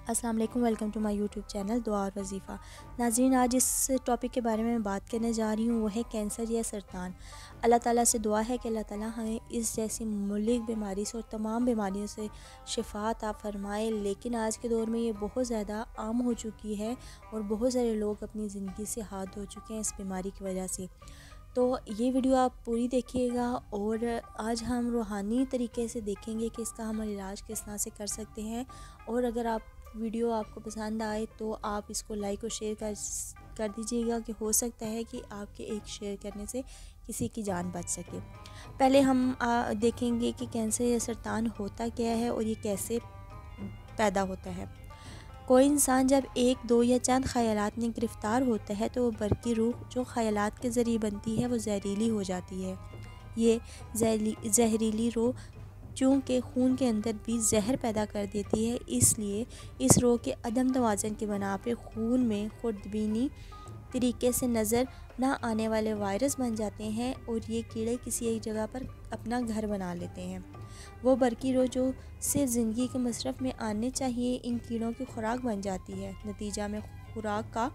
अस्सलाम वालेकुम, welcome to my YouTube channel दुआ और वजीफ़ा। नाज़रीन, आज इस टॉपिक के बारे में बात करने जा रही हूँ, वो है कैंसर या सरतान। अल्लाह ताला से दुआ है कि अल्लाह ताला हमें इस जैसी मुल्क बीमारी से और तमाम बीमारियों से शिफा अता फ़रमाए। लेकिन आज के दौर में ये बहुत ज़्यादा आम हो चुकी है और बहुत सारे लोग अपनी ज़िंदगी से हाथ धो चुके हैं इस बीमारी की वजह से। तो ये वीडियो आप पूरी देखिएगा और आज हम रूहानी तरीके से देखेंगे कि इसका हम इलाज किस तरह से कर सकते हैं। और अगर वीडियो आपको पसंद आए तो आप इसको लाइक और शेयर कर दीजिएगा कि हो सकता है कि आपके एक शेयर करने से किसी की जान बच सके। पहले हम देखेंगे कि कैंसर या सरतान होता क्या है और ये कैसे पैदा होता है। कोई इंसान जब एक, दो या चंद ख़यालात में गिरफ़्तार होता है तो वो बरकी रूह जो ख़यालात के ज़रिए बनती है वो जहरीली हो जाती है। ये जहरीली रूह चूँकि खून के अंदर भी जहर पैदा कर देती है, इसलिए इस रोग के अदम तवाज़न की बना पे खून में खुर्दबीनी तरीके से नज़र ना आने वाले वायरस बन जाते हैं और ये कीड़े किसी एक जगह पर अपना घर बना लेते हैं। वो बरकी रोग जो सिर्फ ज़िंदगी के मसरफ़ में आने चाहिए इन कीड़ों की खुराक बन जाती है। नतीजा में खुराक का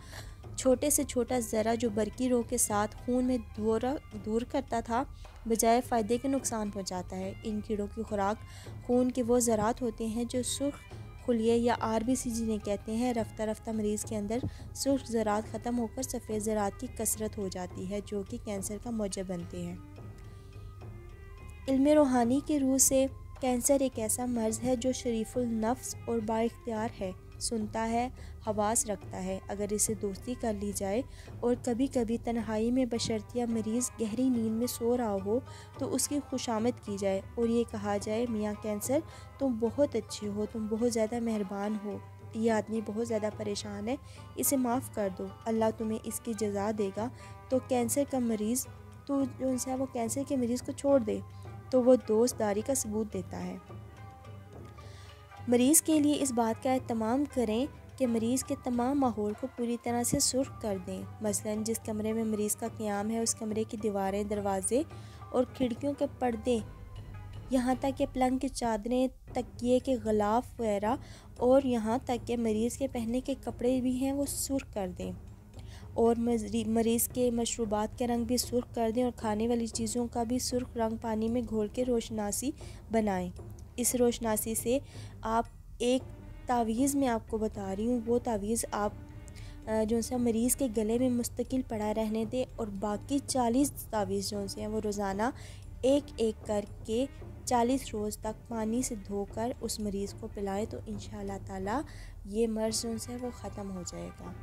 छोटे से छोटा ज़रा जो बरकी रोग के साथ खून में दूर करता था, बजाय फ़ायदे के नुकसान पहुंचाता है। इन कीड़ों की खुराक खून के वो ज़रात होते हैं जो सुर्ख खुलिये या RBC जिन्हें कहते हैं। रफ्ता रफ्ता मरीज़ के अंदर सुर्ख ज़रात ख़त्म होकर सफ़ेद ज़रात की कसरत हो जाती है जो कि कैंसर का मौजब बनते हैं। इल्म रूहानी की रूह से कैंसर एक ऐसा मर्ज़ है जो शरीफुल नफ्स और बाइख्तियार है, सुनता है, हवास रखता है। अगर इसे दोस्ती कर ली जाए और कभी कभी तन्हाई में बशर्तिया मरीज़ गहरी नींद में सो रहा हो तो उसकी खुशामद की जाए और ये कहा जाए, मियाँ कैंसर तुम बहुत अच्छे हो, तुम बहुत ज़्यादा मेहरबान हो, ये आदमी बहुत ज़्यादा परेशान है, इसे माफ़ कर दो, अल्लाह तुम्हें इसकी जज़ा देगा। तो कैंसर का मरीज़ तो जो इंसान वो कैंसर के मरीज़ को छोड़ दे तो वो दोस्तदारी का सबूत देता है। मरीज़ के लिए इस बात का एहतमाम करें कि मरीज़ के तमाम माहौल को पूरी तरह से सुर्ख कर दें। मसलन जिस कमरे में मरीज़ का क़याम है उस कमरे की दीवारें, दरवाज़े और खिड़कियों के पर्दे, यहाँ तक कि पलंग की चादरें, तकिए के ग़िलाफ़ वगैरह और यहाँ तक कि मरीज़ के पहनने के कपड़े भी हैं वो सुर्ख कर दें। और मरीज़ के मशरूबात के रंग भी सुर्ख कर दें और खाने वाली चीज़ों का भी सुर्ख रंग पानी में घोल के रोशनासी बनाएं। इस रोशनासी से आप एक तावीज़ में आपको बता रही हूँ, वो तावीज़ आप जो सा मरीज़ के गले में मुस्तकिल पड़ा रहने दें और बाकी 40 तावीज़ जो से हैं वो रोज़ाना एक एक करके 40 रोज़ तक पानी से धोकर उस मरीज़ को पिलाएं तो इंशाअल्लाह ताला ये मर्ज़ जो है वो ख़त्म हो जाएगा।